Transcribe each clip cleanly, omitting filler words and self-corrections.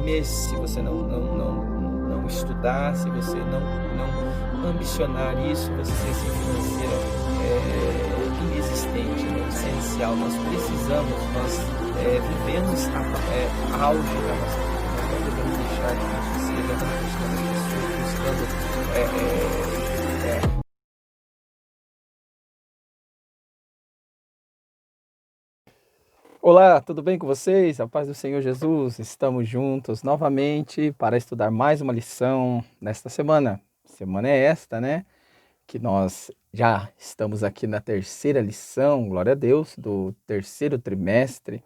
mês, se você não estudar, se você não ambicionar isso, você tem esse financeiro inexistente, né? Essencial. Nós precisamos, vivemos a auge da nossa vida. Nós não devemos deixar que isso seja buscando pessoas, buscando Olá, tudo bem com vocês? A paz do Senhor Jesus. Estamos juntos novamente para estudar mais uma lição nesta semana. Semana é esta, né? Que nós já estamos aqui na terceira lição, glória a Deus, do terceiro trimestre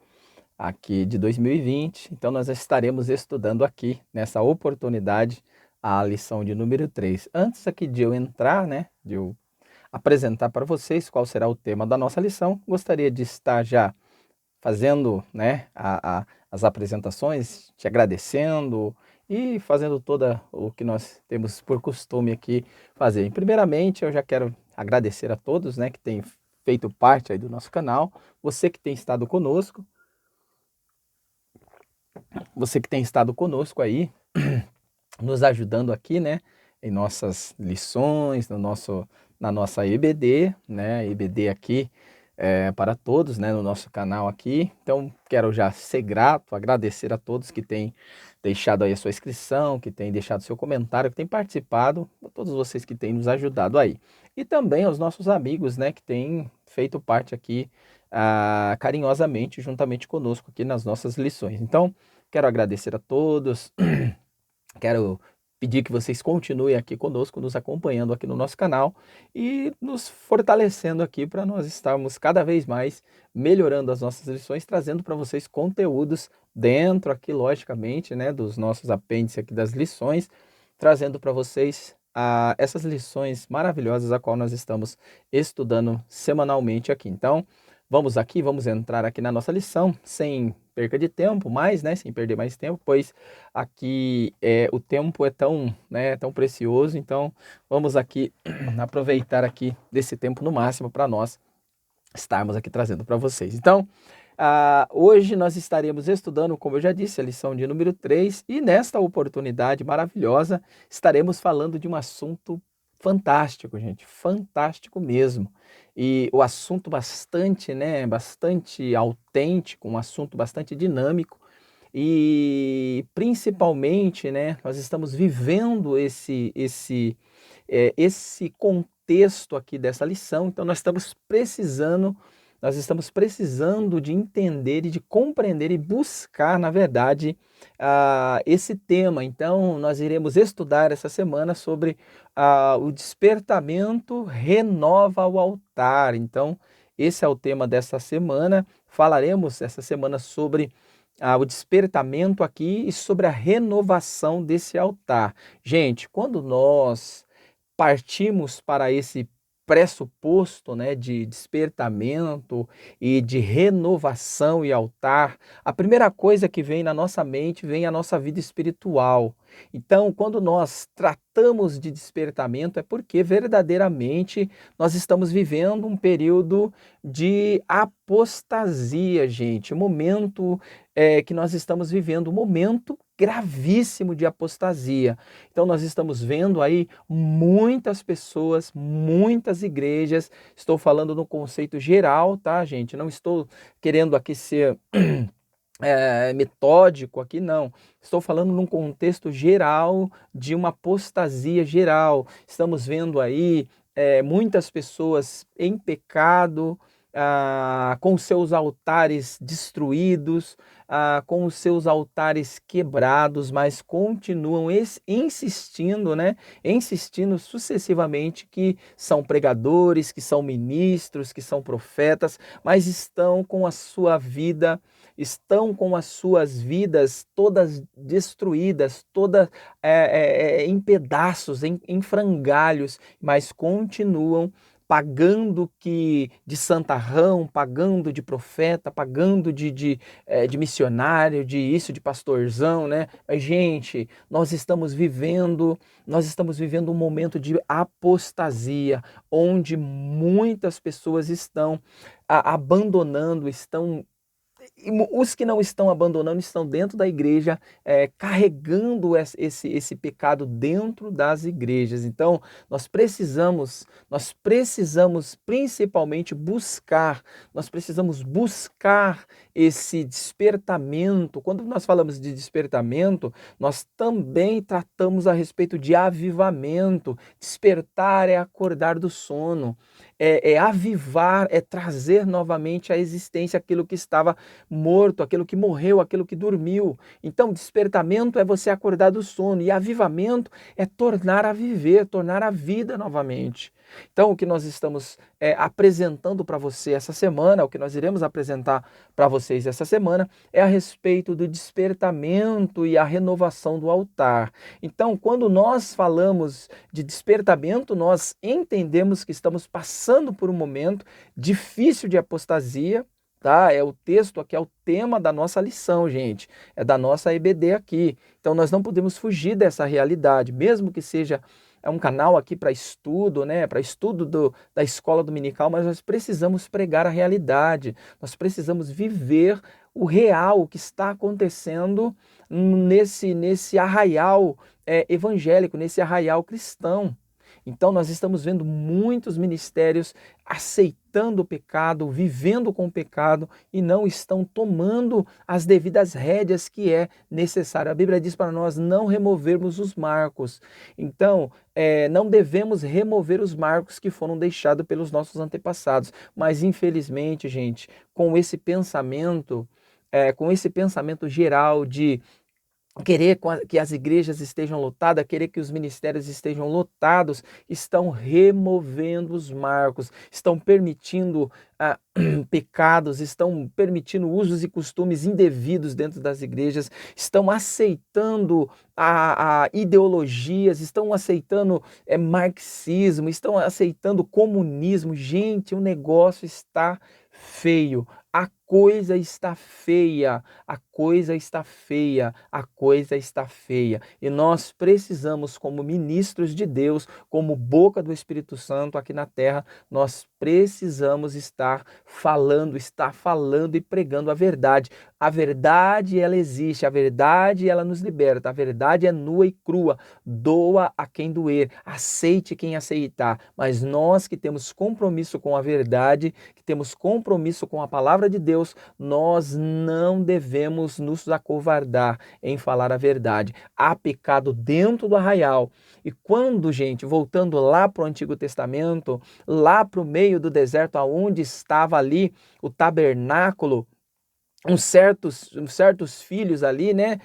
aqui de 2020. Então nós estaremos estudando aqui nessa oportunidade a lição de número 3. Antes aqui de eu entrar, né, de eu apresentar para vocês qual será o tema da nossa lição, gostaria de estar já fazendo, né, as apresentações, te agradecendo e fazendo toda o que nós temos por costume aqui fazer. Primeiramente, eu já quero agradecer a todos, né, que têm feito parte aí do nosso canal, você que tem estado conosco, aí, nos ajudando aqui, né, em nossas lições, na nossa EBD, né, EBD aqui, para todos, né, no nosso canal aqui. Então, quero já ser grato, agradecer a todos que têm deixado aí a sua inscrição, que têm deixado seu comentário, que têm participado, a todos vocês que têm nos ajudado aí. E também aos nossos amigos, né, que têm feito parte aqui carinhosamente, juntamente conosco aqui nas nossas lições. Então, quero agradecer a todos, quero pedir que vocês continuem aqui conosco, nos acompanhando aqui no nosso canal e nos fortalecendo aqui para nós estarmos cada vez mais melhorando as nossas lições, trazendo para vocês conteúdos dentro aqui, logicamente, né, dos nossos apêndices aqui das lições, trazendo para vocês essas lições maravilhosas a qual nós estamos estudando semanalmente aqui. Então, vamos entrar aqui na nossa lição sem perca de tempo, sem perder mais tempo, pois aqui o tempo é tão, né, tão precioso, então vamos aqui aproveitar aqui desse tempo no máximo para nós estarmos aqui trazendo para vocês. Então, hoje nós estaremos estudando, como eu já disse, a lição de número 3 e nesta oportunidade maravilhosa estaremos falando de um assunto fantástico, gente, fantástico mesmo. E o assunto bastante, né, bastante autêntico, um assunto bastante dinâmico e principalmente, né, nós estamos vivendo esse contexto aqui dessa lição, então nós estamos precisando de entender e de compreender e buscar, na verdade, esse tema. Então, nós iremos estudar essa semana sobre o despertamento renova o altar. Então, esse é o tema dessa semana. Falaremos essa semana sobre o despertamento aqui e sobre a renovação desse altar. Gente, quando nós partimos para esse pressuposto, né, de despertamento e de renovação e altar, a primeira coisa que vem na nossa mente vem a nossa vida espiritual. Então, quando nós tratamos de despertamento, é porque verdadeiramente nós estamos vivendo um período de apostasia, gente. Um momento que nós estamos vivendo, um momento gravíssimo de apostasia. Então nós estamos vendo aí muitas pessoas, muitas igrejas, estou falando no conceito geral, tá, gente? Não estou querendo aqui ser metódico aqui, não. Estou falando num contexto geral de uma apostasia geral. Estamos vendo aí muitas pessoas em pecado, com seus altares destruídos, com os seus altares quebrados, mas continuam insistindo, né? Insistindo sucessivamente que são pregadores, que são ministros, que são profetas, mas estão com as suas vidas todas destruídas, todas em pedaços, em frangalhos, mas continuam pagando de santarrão, pagando de profeta, pagando de missionário, de pastorzão, né? Mas, gente, nós estamos vivendo um momento de apostasia, onde muitas pessoas estão abandonando, estão os que não estão abandonando estão dentro da igreja, carregando esse pecado dentro das igrejas. Então, nós precisamos principalmente nós precisamos buscar esse despertamento. Quando nós falamos de despertamento, nós também tratamos a respeito de avivamento. Despertar é acordar do sono, é avivar, é trazer novamente à existência aquilo que estava morto, aquilo que morreu, aquilo que dormiu. Então, despertamento é você acordar do sono, e avivamento é tornar a viver, tornar a vida novamente. Então, o que nós estamos apresentando para você essa semana, o que nós iremos apresentar para vocês essa semana, é a respeito do despertamento e a renovação do altar. Então, quando nós falamos de despertamento, nós entendemos que estamos passando por um momento difícil de apostasia. Tá? É o texto aqui, é o tema da nossa lição, gente. É da nossa EBD aqui. Então nós não podemos fugir dessa realidade, mesmo que seja um canal aqui para estudo, né? Para estudo da escola dominical, mas nós precisamos pregar a realidade. Nós precisamos viver o real, o que está acontecendo nesse arraial evangélico, nesse arraial cristão. Então nós estamos vendo muitos ministérios aceitando o pecado, vivendo com o pecado e não estão tomando as devidas rédeas que é necessário. A Bíblia diz para nós não removermos os marcos. Então, não devemos remover os marcos que foram deixados pelos nossos antepassados. Mas infelizmente, gente, com esse pensamento geral de querer que as igrejas estejam lotadas, querer que os ministérios estejam lotados, estão removendo os marcos, estão permitindo pecados, estão permitindo usos e costumes indevidos dentro das igrejas, estão aceitando ideologias, estão aceitando marxismo, estão aceitando comunismo. Gente, o negócio está feio. A coisa está feia, a coisa está feia, a coisa está feia. E nós precisamos, como ministros de Deus, como boca do Espírito Santo aqui na terra, nós precisamos estar falando e pregando a verdade. A verdade, ela existe, a verdade, ela nos liberta, a verdade é nua e crua, doa a quem doer, aceite quem aceitar. Mas nós que temos compromisso com a verdade, que temos compromisso com a palavra de Deus, nós não devemos nos acovardar em falar a verdade. Há pecado dentro do arraial. E quando, gente, voltando lá para o Antigo Testamento, lá para o meio do deserto, aonde estava ali o tabernáculo, uns certos filhos ali, né,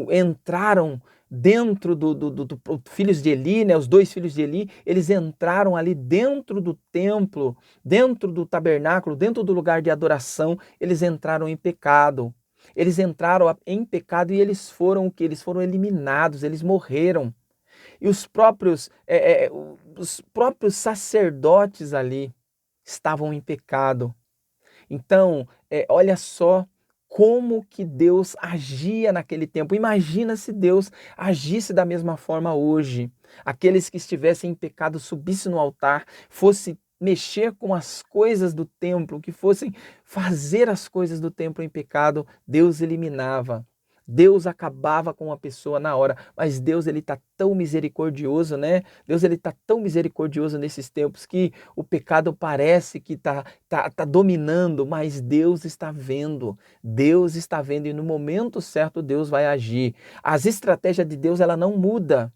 entraram dentro do filhos de Eli, né, os dois filhos de Eli, eles entraram ali dentro do templo, dentro do tabernáculo, dentro do lugar de adoração, eles entraram em pecado. Eles entraram em pecado e eles foram o que? Eles foram eliminados, eles morreram. E os próprios sacerdotes ali estavam em pecado. Então, olha só como que Deus agia naquele tempo. Imagina se Deus agisse da mesma forma hoje. Aqueles que estivessem em pecado subissem no altar, fossem mexer com as coisas do templo, que fossem fazer as coisas do templo em pecado, Deus eliminava. Deus acabava com a pessoa na hora, mas Deus ele tá tão misericordioso, né? Deus ele tá tão misericordioso nesses tempos que o pecado parece que tá dominando, mas Deus está vendo. Deus está vendo e no momento certo Deus vai agir. As estratégias de Deus ela não muda.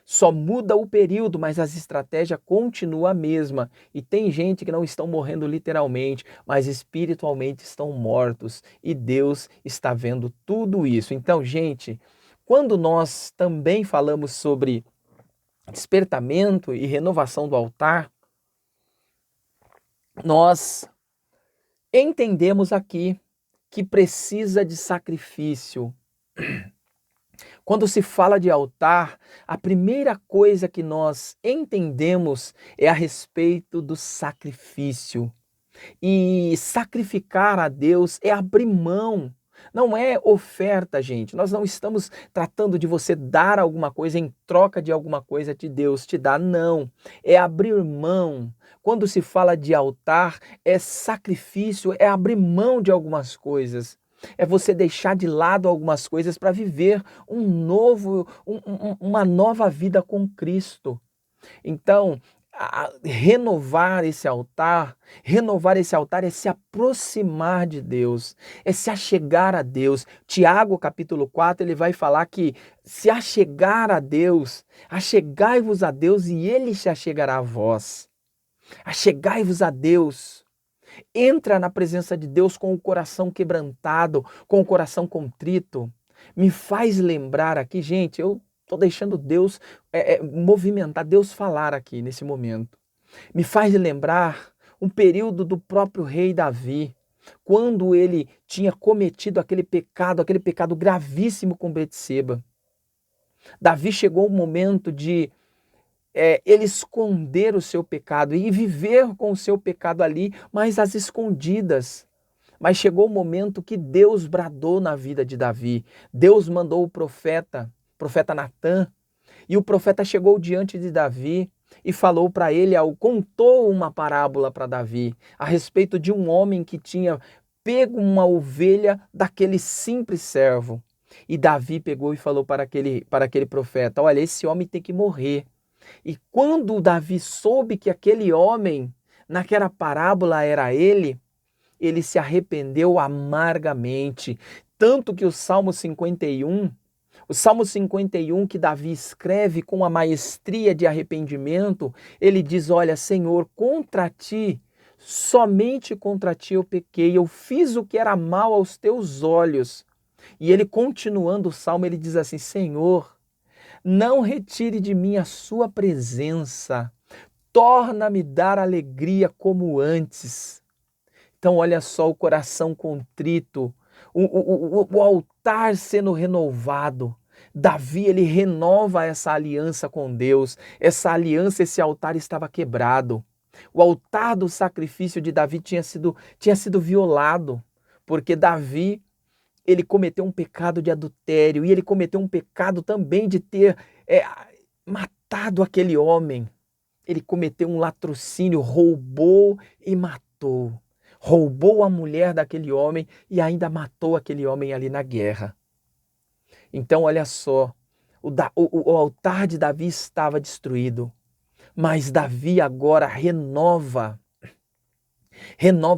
Só muda o período, mas as estratégias continuam a mesma. E tem gente que não estão morrendo literalmente, mas espiritualmente estão mortos. E Deus está vendo tudo isso. Então, gente, quando nós também falamos sobre despertamento e renovação do altar, nós entendemos aqui que precisa de sacrifício. Quando se fala de altar, a primeira coisa que nós entendemos é a respeito do sacrifício. E sacrificar a Deus é abrir mão Não é oferta, gente. Nós não estamos tratando de você dar alguma coisa em troca de alguma coisa que Deus te dá. Não. É abrir mão. Quando se fala de altar, é sacrifício, é abrir mão de algumas coisas. É você deixar de lado algumas coisas para viver uma nova vida com Cristo. Então, renovar esse altar é se aproximar de Deus, é se achegar a Deus. Tiago, capítulo 4, ele vai falar que se achegar a Deus, achegai-vos a Deus e ele se achegará a vós. Achegai-vos a Deus. Entra na presença de Deus com o coração quebrantado, com o coração contrito. Me faz lembrar aqui, gente, eu estou deixando Deus movimentar, Deus falar aqui nesse momento. Me faz lembrar um período do próprio rei Davi, quando ele tinha cometido aquele pecado gravíssimo com Betseba. Davi chegou o momento de ele esconder o seu pecado e viver com o seu pecado ali, mas às escondidas. Mas chegou o momento que Deus bradou na vida de Davi. Deus mandou o profeta Natã, e o profeta chegou diante de Davi e falou para ele, contou uma parábola para Davi a respeito de um homem que tinha pego uma ovelha daquele simples servo. E Davi pegou e falou para aquele profeta, olha, esse homem tem que morrer. E quando Davi soube que aquele homem, naquela parábola era ele se arrependeu amargamente. Tanto que o Salmo 51 que Davi escreve com a maestria de arrependimento, ele diz, olha, Senhor, contra ti, somente contra ti eu pequei, eu fiz o que era mal aos teus olhos. E ele, continuando o Salmo, ele diz assim, Senhor, não retire de mim a sua presença, torna-me dar alegria como antes. Então olha só o coração contrito, o altar sendo renovado. Davi, ele renova essa aliança com Deus, essa aliança, esse altar estava quebrado. O altar do sacrifício de Davi tinha sido violado, porque Davi, ele cometeu um pecado de adultério e ele cometeu um pecado também de ter matado aquele homem. Ele cometeu um latrocínio, roubou e matou. Roubou a mulher daquele homem e ainda matou aquele homem ali na guerra. Então olha só, o altar de Davi estava destruído, mas Davi agora renova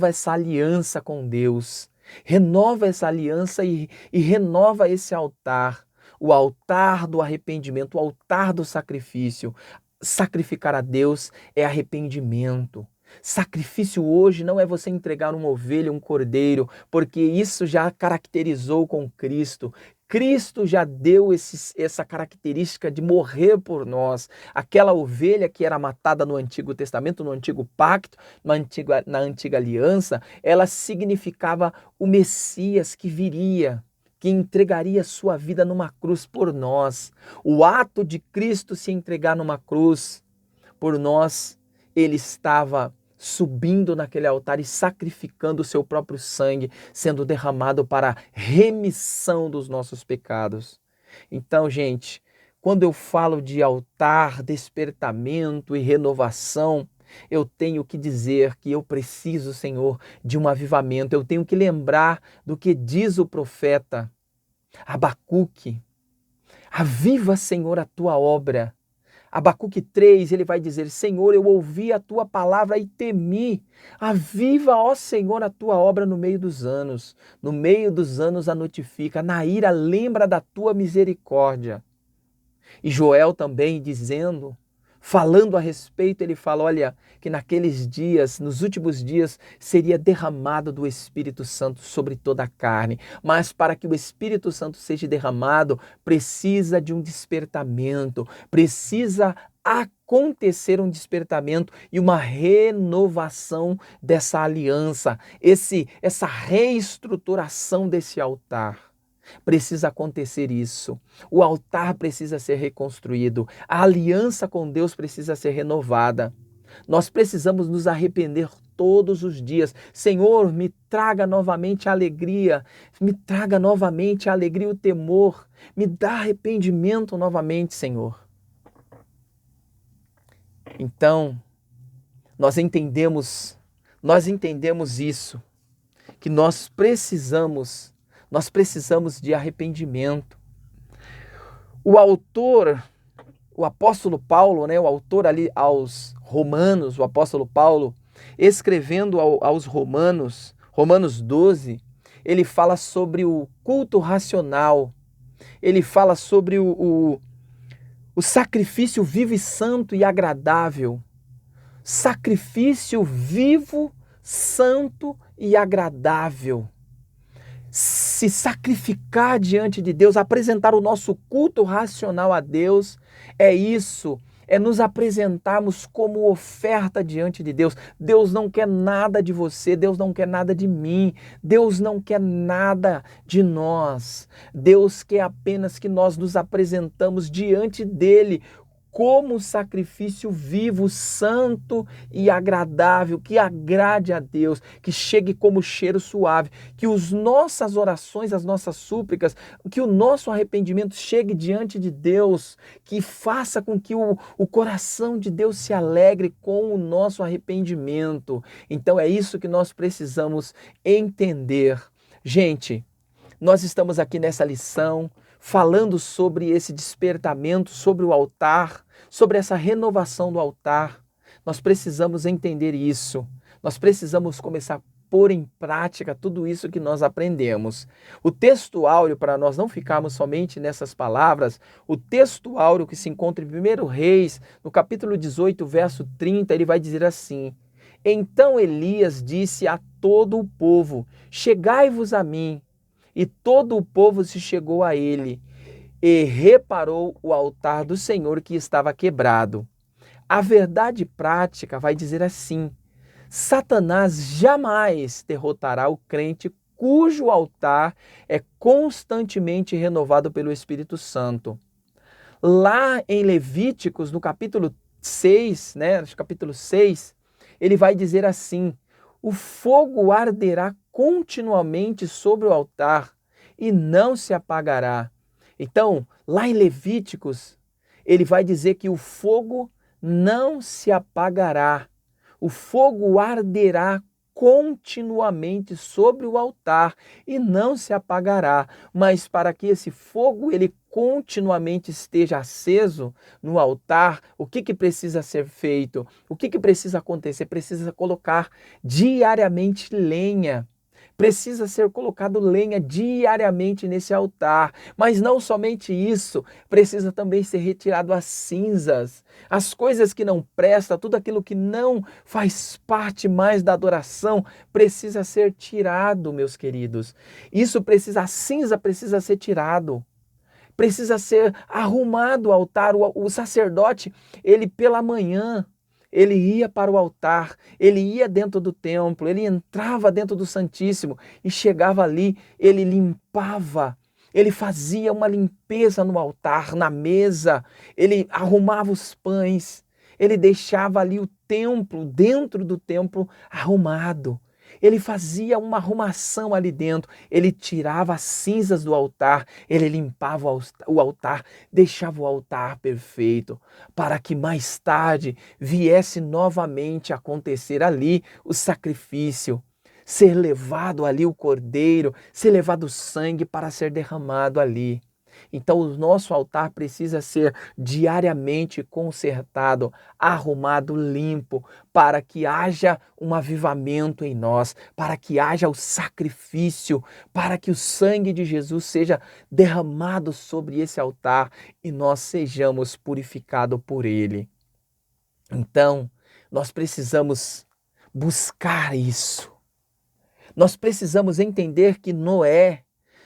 essa aliança com Deus. Renova essa aliança e renova esse altar, o altar do arrependimento, o altar do sacrifício. Sacrificar a Deus é arrependimento. Sacrifício hoje não é você entregar uma ovelha, um cordeiro, porque isso já caracterizou com Cristo. Cristo já deu essa característica de morrer por nós. Aquela ovelha que era matada no Antigo Testamento, no Antigo Pacto, na Antiga Aliança, ela significava o Messias que viria, que entregaria sua vida numa cruz por nós. O ato de Cristo se entregar numa cruz por nós, ele estava subindo naquele altar e sacrificando o seu próprio sangue, sendo derramado para a remissão dos nossos pecados. Então, gente, quando eu falo de altar, despertamento e renovação, eu tenho que dizer que eu preciso, Senhor, de um avivamento. Eu tenho que lembrar do que diz o profeta Abacuque. Aviva, Senhor, a tua obra. Abacuque 3, ele vai dizer, Senhor, eu ouvi a tua palavra e temi. Aviva, ó Senhor, a tua obra no meio dos anos. No meio dos anos a notifica. Na ira lembra da tua misericórdia. E Joel também dizendo, falando a respeito, ele fala, olha, que naqueles dias, nos últimos dias, seria derramado do Espírito Santo sobre toda a carne. Mas para que o Espírito Santo seja derramado, precisa de um despertamento, precisa acontecer um despertamento e uma renovação dessa aliança, essa reestruturação desse altar. Precisa acontecer isso. O altar precisa ser reconstruído. A aliança com Deus precisa ser renovada. Nós precisamos nos arrepender todos os dias. Senhor, me traga novamente a alegria, me traga novamente a alegria e o temor, me dá arrependimento novamente, Senhor. Então, nós entendemos isso, que nós precisamos de arrependimento. O autor, o apóstolo Paulo, né, o autor ali aos Romanos, o apóstolo Paulo, escrevendo aos Romanos, Romanos 12, ele fala sobre o culto racional, ele fala sobre o sacrifício vivo e santo e agradável. Sacrifício vivo, santo e agradável. Se sacrificar diante de Deus, apresentar o nosso culto racional a Deus, é isso, é nos apresentarmos como oferta diante de Deus. Deus não quer nada de você, Deus não quer nada de mim, Deus não quer nada de nós. Deus quer apenas que nós nos apresentamos diante dele como sacrifício vivo, santo e agradável, que agrade a Deus, que chegue como cheiro suave, que as nossas orações, as nossas súplicas, que o nosso arrependimento chegue diante de Deus, que faça com que o coração de Deus se alegre com o nosso arrependimento. Então é isso que nós precisamos entender. Gente, nós estamos aqui nessa lição falando sobre esse despertamento, sobre o altar, sobre essa renovação do altar. Nós precisamos entender isso. Nós precisamos começar a pôr em prática tudo isso que nós aprendemos. O texto áureo, para nós não ficarmos somente nessas palavras, o texto áureo que se encontra em 1 Reis, no capítulo 18, verso 30, ele vai dizer assim: Então Elias disse a todo o povo: Chegai-vos a mim. E todo o povo se chegou a ele e reparou o altar do Senhor que estava quebrado. A verdade prática vai dizer assim: Satanás jamais derrotará o crente cujo altar é constantemente renovado pelo Espírito Santo. Lá em Levíticos, no capítulo 6, capítulo 6, ele vai dizer assim: O fogo arderá continuamente sobre o altar e não se apagará. Então, lá em Levíticos, ele vai dizer que o fogo não se apagará. O fogo arderá continuamente sobre o altar e não se apagará. Mas para que esse fogo ele continuamente esteja aceso no altar, o que precisa ser feito? O que precisa acontecer? Precisa colocar diariamente lenha. Precisa ser colocado lenha diariamente nesse altar. Mas não somente isso, precisa também ser retirado as cinzas, as coisas que não prestam, tudo aquilo que não faz parte mais da adoração, precisa ser tirado, meus queridos. A cinza precisa ser tirado. Precisa ser arrumado o altar. O sacerdote, ele pela manhã, ele ia para o altar, ele ia dentro do templo, ele entrava dentro do Santíssimo e chegava ali, ele limpava, ele fazia uma limpeza no altar, na mesa, ele arrumava os pães, ele deixava ali o templo, dentro do templo, arrumado. Ele fazia uma arrumação ali dentro, ele tirava as cinzas do altar, ele limpava o altar, deixava o altar perfeito, para que mais tarde viesse novamente acontecer ali o sacrifício, ser levado ali o cordeiro, ser levado o sangue para ser derramado ali. Então o nosso altar precisa ser diariamente consertado, arrumado, limpo, para que haja um avivamento em nós, para que haja o sacrifício, para que o sangue de Jesus seja derramado sobre esse altar e nós sejamos purificados por ele. Então, nós precisamos buscar isso. Nós precisamos entender que Noé,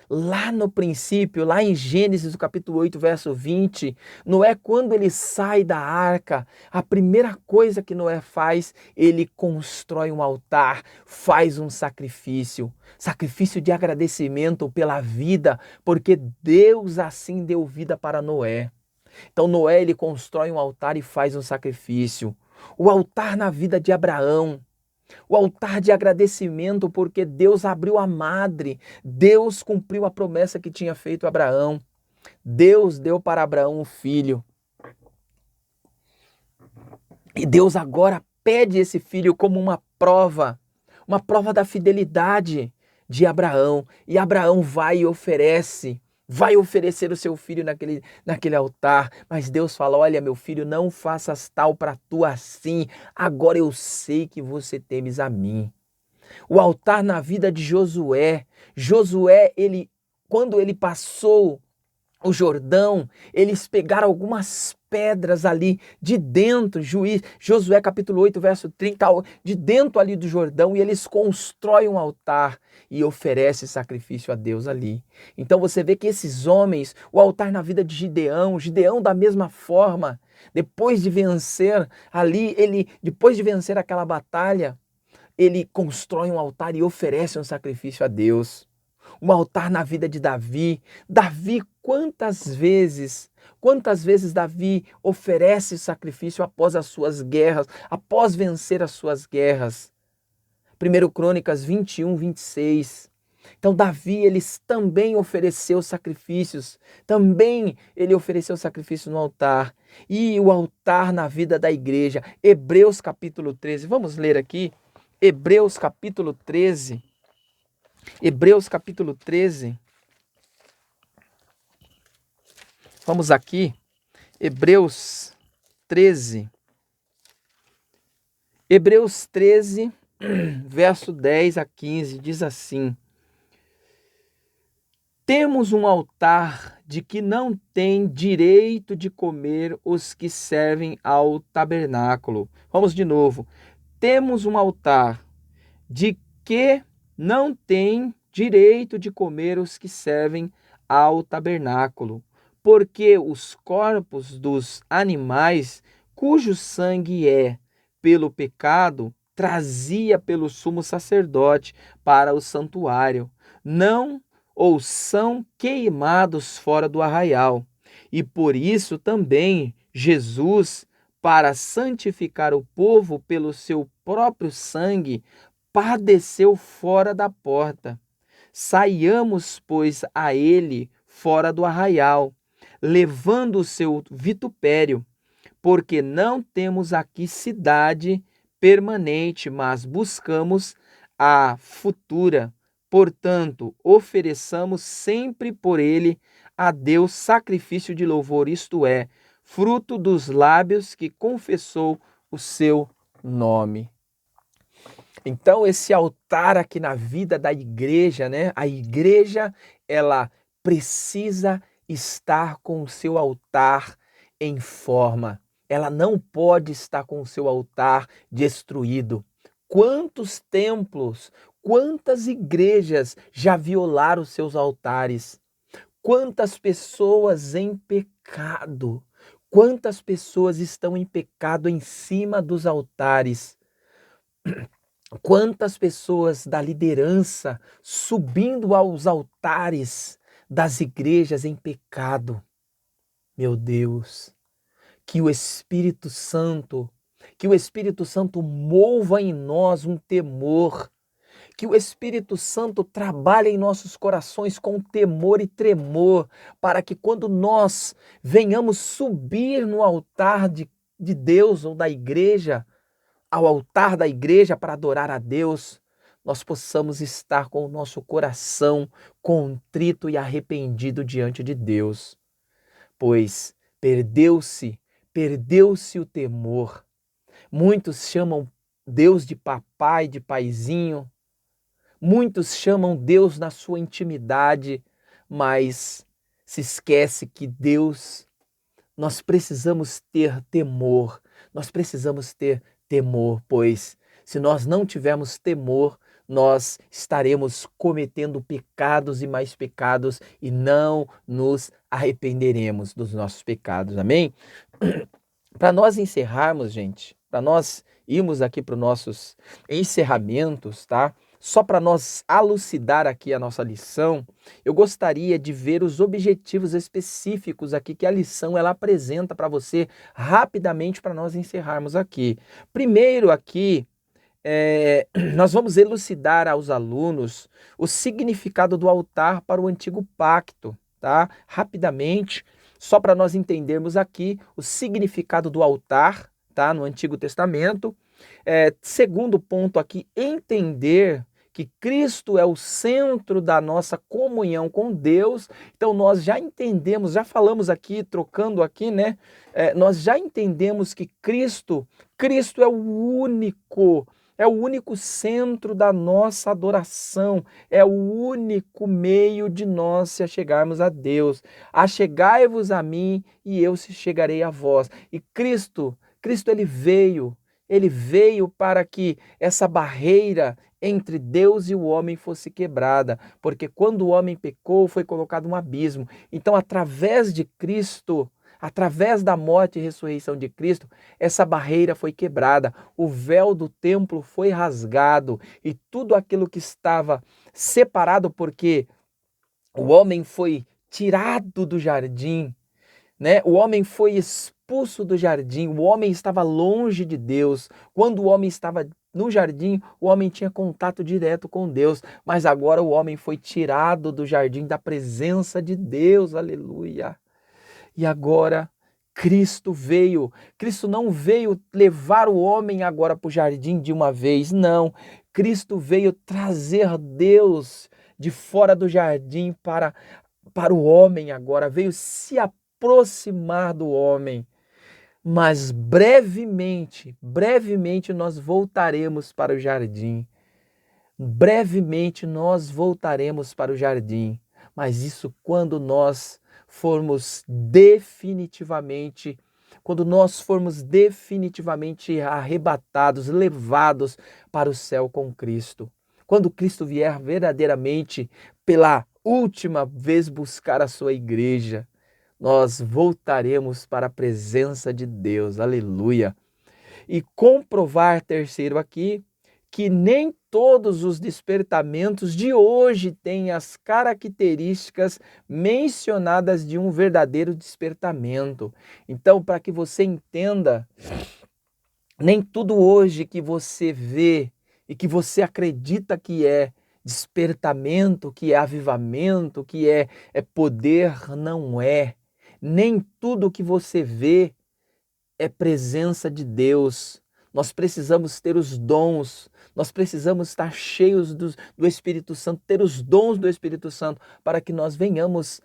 lá no princípio, lá em Gênesis, no capítulo 8, verso 20, Noé, quando ele sai da arca, a primeira coisa que Noé faz, ele constrói um altar, faz um sacrifício de agradecimento pela vida, porque Deus assim deu vida para Noé. Então Noé, ele constrói um altar e faz um sacrifício. O altar na vida de Abraão. O altar de agradecimento porque Deus abriu a madre, Deus cumpriu a promessa que tinha feito a Abraão. Deus deu para Abraão um filho. E Deus agora pede esse filho como uma prova da fidelidade de Abraão. E Abraão vai e vai oferecer o seu filho naquele altar. Mas Deus fala, olha meu filho, não faças tal para tu assim. Agora eu sei que você temes a mim. O altar na vida de Josué. Josué, quando ele passou o Jordão, eles pegaram algumas pedras ali de dentro, Josué capítulo 8, verso 30, de dentro ali do Jordão, e eles constroem um altar e oferecem sacrifício a Deus ali. Então você vê que esses homens, o altar na vida de Gideão da mesma forma, depois de vencer depois de vencer aquela batalha, ele constrói um altar e oferece um sacrifício a Deus. Um altar na vida de Davi. Davi, quantas vezes Davi oferece sacrifício após as suas guerras, após vencer as suas guerras. 1 Crônicas 21, 26. Então Davi, ele também ofereceu sacrifícios, ele ofereceu sacrifício no altar. E o altar na vida da igreja. Hebreus capítulo 13, vamos ler aqui, Hebreus capítulo 13. Hebreus capítulo 13. Vamos aqui. Hebreus 13. Hebreus 13, verso 10 a 15, diz assim: temos um altar de que não tem direito de comer os que servem ao tabernáculo. Vamos de novo. Temos um altar de que não tem direito de comer os que servem ao tabernáculo, porque os corpos dos animais, cujo sangue é pelo pecado, trazia pelo sumo sacerdote para o santuário, não ou são queimados fora do arraial. E por isso também Jesus, para santificar o povo pelo seu próprio sangue, padeceu fora da porta. Saiamos, pois, a ele fora do arraial, levando o seu vitupério, porque não temos aqui cidade permanente, mas buscamos a futura. Portanto, ofereçamos sempre por ele a Deus sacrifício de louvor, isto é, fruto dos lábios que confessou o seu nome. Então, esse altar aqui na vida da igreja, né? A igreja, ela precisa estar com o seu altar em forma. Ela não pode estar com o seu altar destruído. Quantos templos, quantas igrejas já violaram os seus altares? Quantas pessoas em pecado? Quantas pessoas estão em pecado em cima dos altares? Quantas pessoas da liderança subindo aos altares das igrejas em pecado? Meu Deus, que o Espírito Santo mova em nós um temor, que o Espírito Santo trabalhe em nossos corações com temor e tremor, para que quando nós venhamos subir no altar de Deus ou da igreja, ao altar da igreja para adorar a Deus, nós possamos estar com o nosso coração contrito e arrependido diante de Deus. Pois perdeu-se o temor. Muitos chamam Deus de papai, de paizinho. Muitos chamam Deus na sua intimidade, mas se esquece que Deus, nós precisamos ter temor. Nós precisamos ter temor, pois se nós não tivermos temor, nós estaremos cometendo pecados e mais pecados e não nos arrependeremos dos nossos pecados, amém? Para nós encerrarmos, gente, para nós irmos aqui para os nossos encerramentos, tá? Só para nós elucidar aqui a nossa lição, eu gostaria de ver os objetivos específicos aqui que a lição ela apresenta para você rapidamente para nós encerrarmos aqui. Primeiro aqui nós vamos elucidar aos alunos o significado do altar para o antigo pacto, tá? Rapidamente, só para nós entendermos aqui o significado do altar, tá? No Antigo Testamento. Segundo ponto aqui, entender que Cristo é o centro da nossa comunhão com Deus. Então nós já entendemos, já falamos aqui, trocando aqui, né? Nós já entendemos que Cristo é o único centro da nossa adoração, é o único meio de nós se achegarmos a Deus. Achegai-vos a mim e eu se chegarei a vós. E Cristo ele veio para que essa barreira entre Deus e o homem fosse quebrada, porque quando o homem pecou, foi colocado um abismo. Então, através de Cristo, através da morte e ressurreição de Cristo, essa barreira foi quebrada, o véu do templo foi rasgado e tudo aquilo que estava separado, porque o homem foi tirado do jardim, né? O homem foi expulso do jardim, o homem estava longe de Deus. Quando o homem estava no jardim, o homem tinha contato direto com Deus, mas agora o homem foi tirado do jardim da presença de Deus, aleluia. E agora Cristo não veio levar o homem agora para o jardim de uma vez, não. Cristo veio trazer Deus de fora do jardim para o homem agora, veio se aproximar do homem. Mas brevemente nós voltaremos para o jardim. Brevemente nós voltaremos para o jardim. Mas isso quando nós formos definitivamente arrebatados, levados para o céu com Cristo. Quando Cristo vier verdadeiramente pela última vez buscar a sua igreja, nós voltaremos para a presença de Deus, aleluia. E comprovar, terceiro aqui, que nem todos os despertamentos de hoje têm as características mencionadas de um verdadeiro despertamento. Então, para que você entenda, nem tudo hoje que você vê e que você acredita que é despertamento, que é avivamento, que é poder, não é. Nem tudo que você vê é presença de Deus. Nós precisamos ter os dons, nós precisamos estar cheios do Espírito Santo, ter os dons do Espírito Santo, para que nós venhamos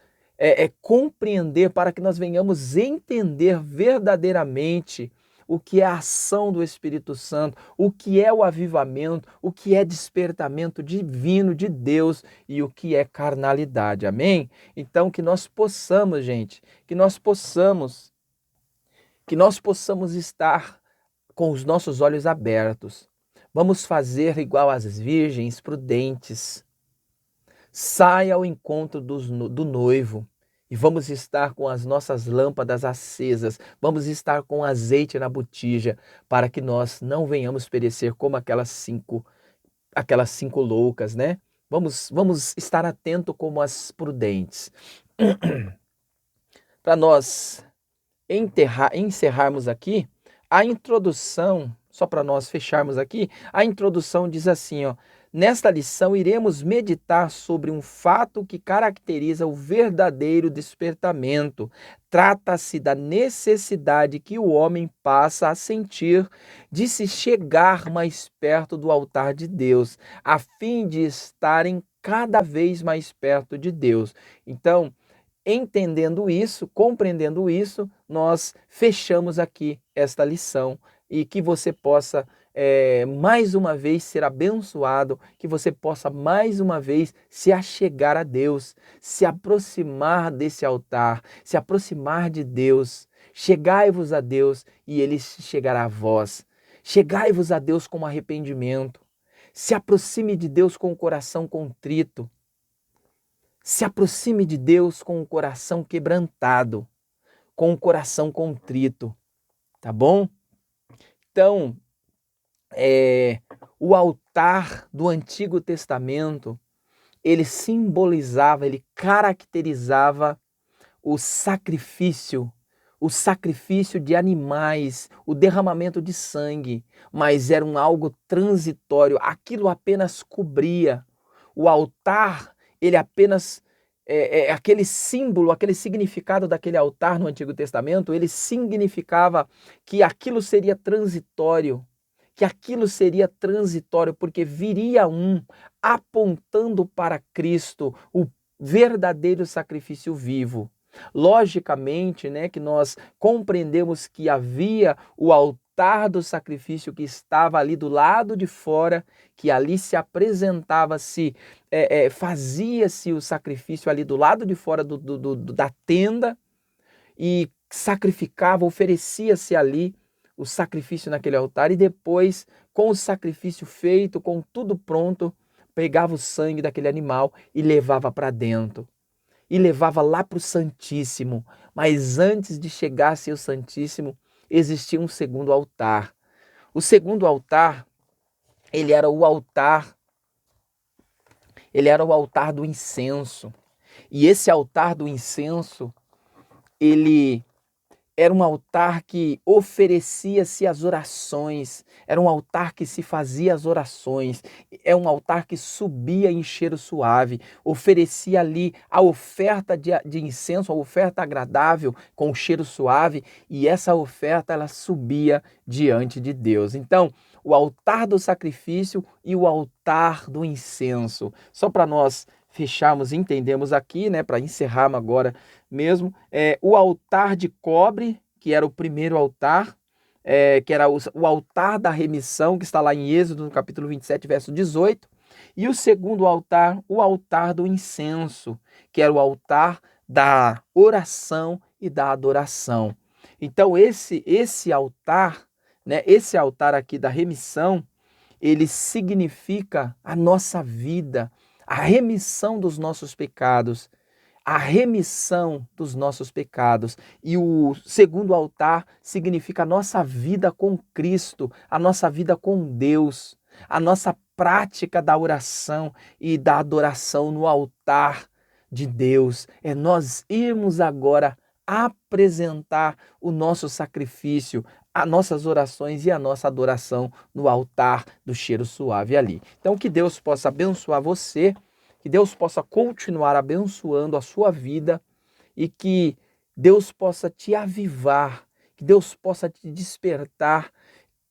compreender, para que nós venhamos entender verdadeiramente o que é a ação do Espírito Santo, o que é o avivamento, o que é despertamento divino de Deus e o que é carnalidade. Amém? Então que nós possamos, gente, que nós possamos estar com os nossos olhos abertos. Vamos fazer igual às virgens prudentes. Saia ao encontro do noivo e vamos estar com as nossas lâmpadas acesas, vamos estar com azeite na botija, para que nós não venhamos perecer como aquelas cinco loucas, né? Vamos estar atento como as prudentes. Para nós encerrarmos aqui, a introdução, só para nós fecharmos aqui, a introdução diz assim, ó: nesta lição iremos meditar sobre um fato que caracteriza o verdadeiro despertamento. Trata-se da necessidade que o homem passa a sentir de se chegar mais perto do altar de Deus, a fim de estarem cada vez mais perto de Deus. Então, entendendo isso, compreendendo isso, nós fechamos aqui esta lição e que você possa mais uma vez ser abençoado, que você possa mais uma vez se achegar a Deus, se aproximar desse altar, se aproximar de Deus. Chegai-vos a Deus e Ele chegará a vós. Chegai-vos a Deus com arrependimento. Se aproxime de Deus com o coração contrito. Se aproxime de Deus com o coração quebrantado, com o coração contrito, tá bom? Então, o altar do Antigo Testamento, ele simbolizava, ele caracterizava o sacrifício o sacrifício de animais, o derramamento de sangue, mas era algo transitório, aquilo apenas cobria. O altar, ele apenas, aquele símbolo, aquele significado daquele altar no Antigo Testamento, ele significava que aquilo seria transitório, porque viria um apontando para Cristo, o verdadeiro sacrifício vivo. Logicamente, né, que nós compreendemos que havia o altar do sacrifício que estava ali do lado de fora, que ali se apresentava-se, fazia-se o sacrifício ali do lado de fora da tenda e sacrificava, oferecia-se ali o sacrifício naquele altar e depois, com o sacrifício feito, com tudo pronto, pegava o sangue daquele animal e levava para dentro. E levava lá para o Santíssimo. Mas antes de chegar-se ao Santíssimo, existia um segundo altar. O segundo altar, ele era o altar do incenso. E esse altar do incenso, ele era um altar que oferecia-se as orações, era um altar que se fazia as orações, é um altar que subia em cheiro suave, oferecia ali a oferta de incenso, a oferta agradável com cheiro suave, e essa oferta ela subia diante de Deus. Então, o altar do sacrifício e o altar do incenso. Só para nós fecharmos e entendemos aqui, né, para encerrarmos agora mesmo, o altar de cobre, que era o primeiro altar, que era o altar da remissão, que está lá em Êxodo, no capítulo 27, verso 18, e o segundo altar, o altar do incenso, que era o altar da oração e da adoração. Então, esse altar, né, esse altar aqui da remissão, ele significa a nossa vida, a remissão dos nossos pecados, E o segundo altar significa a nossa vida com Cristo, a nossa vida com Deus, a nossa prática da oração e da adoração no altar de Deus. É nós irmos agora apresentar o nosso sacrifício, as nossas orações e a nossa adoração no altar do cheiro suave ali. Então, que Deus possa abençoar você, que Deus possa continuar abençoando a sua vida e que Deus possa te avivar, que Deus possa te despertar,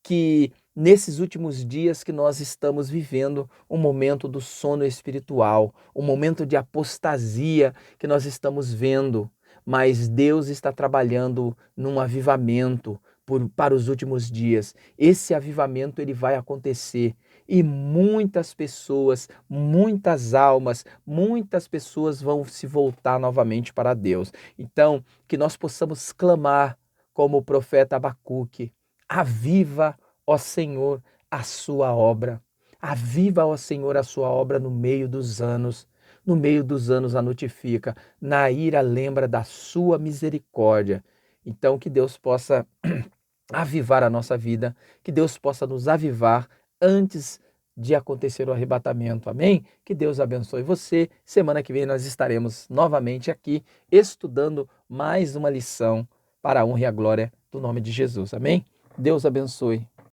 que nesses últimos dias que nós estamos vivendo um momento do sono espiritual, um momento de apostasia que nós estamos vendo, mas Deus está trabalhando num avivamento para os últimos dias. Esse avivamento ele vai acontecer e muitas pessoas, muitas almas, muitas pessoas vão se voltar novamente para Deus. Então, que nós possamos clamar como o profeta Abacuque: aviva, ó Senhor, a sua obra. Aviva, ó Senhor, a sua obra no meio dos anos. No meio dos anos a notifica. Na ira lembra da sua misericórdia. Então, que Deus possa avivar a nossa vida, que Deus possa nos avivar antes de acontecer o arrebatamento. Amém? Que Deus abençoe você. Semana que vem nós estaremos novamente aqui estudando mais uma lição para a honra e a glória do nome de Jesus. Amém? Deus abençoe.